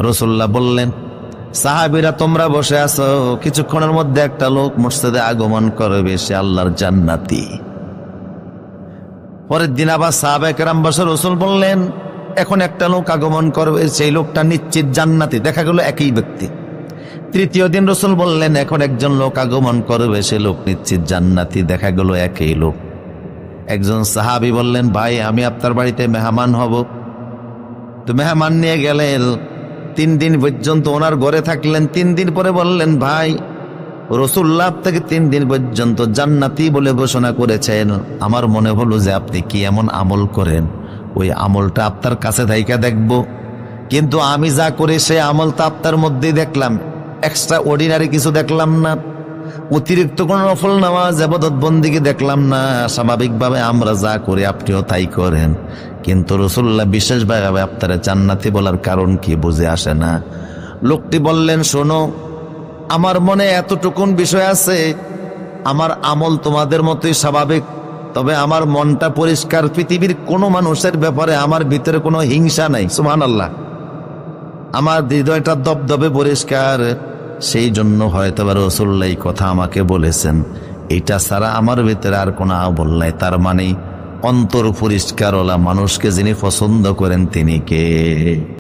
রাসূলুল্লাহ বললেন, সাহাবীরা তোমরা বসে আছো, কিছুক্ষণের মধ্যে একটা লোক মসজিদে আগমন করবে, সে আল্লাহর জান্নাতি। পরের দিন আবার সাহাবায়ে কেরাম বসে, রাসূল বললেন এখন একটা লোক আগমন করবে, সেই লোকটা নিশ্চিত জান্নাতি। দেখা গেল একই ব্যক্তি। তৃতীয় দিন রাসূল বললেন এখন একজন লোক আগমন করবে, সে লোক নিশ্চিত জান্নাতি। দেখা গেল একই লোক। একজন সাহাবী বললেন, ভাই আমি আপনার বাড়িতে মেহমান হব। তো মেহমান নিয়ে গেলেন, 3 দিন পর্যন্ত ওনার ঘরে থাকলেন। 3 দিন পরে বললেন, ভাই রাসূলুল্লাহ আপনাকে 3 দিন পর্যন্ত জান্নাতি বলে ঘোষণা করেছেন, আমার মনে হলো যে আপনি কি এমন আমল করেন, ওই আমলটা আপনার কাছে থাইকা দেখব। কিন্তু আমি যা করি সে আমল তো আপনার মধ্যেই দেখলাম, এক্সট্রা অর্ডিনারি কিছু দেখলাম না, অতিরিক্ত কোনো নফল নামাজ ইবাদত বন্দেগী দেখলাম না। স্বাভাবিকভাবে আমরা যা করি আপনিও তাই করেন, কিন্তু রাসূলুল্লাহ বিশেষভাবে আপনারা জান্নাতি বলার কারণ কি বুঝে আসে না। লোকটি বললেন, শোনো, আমার মনে এতটুকুন বিষয় আছে, আমার আমল তোমাদের মতোই স্বাভাবিক, তবে আমার মনটা পরিষ্কার। পৃথিবীর কোনো মানুষের ব্যাপারে আমার ভিতরে কোনো হিংসা নাই, সুবহানাল্লাহ। আমার হৃদয়টা দবদবে পরিষ্কার, সেই জন্য হয়তো রাসূলুল্লাহ এই কথা আমাকে বলেছেন। এটা ছাড়া আমার ভিতরে আর কোনো আমল নাই। তার মানে অন্তর পরিষ্কার ওলা মানুষকে যিনি পছন্দ করেন তিনি কে?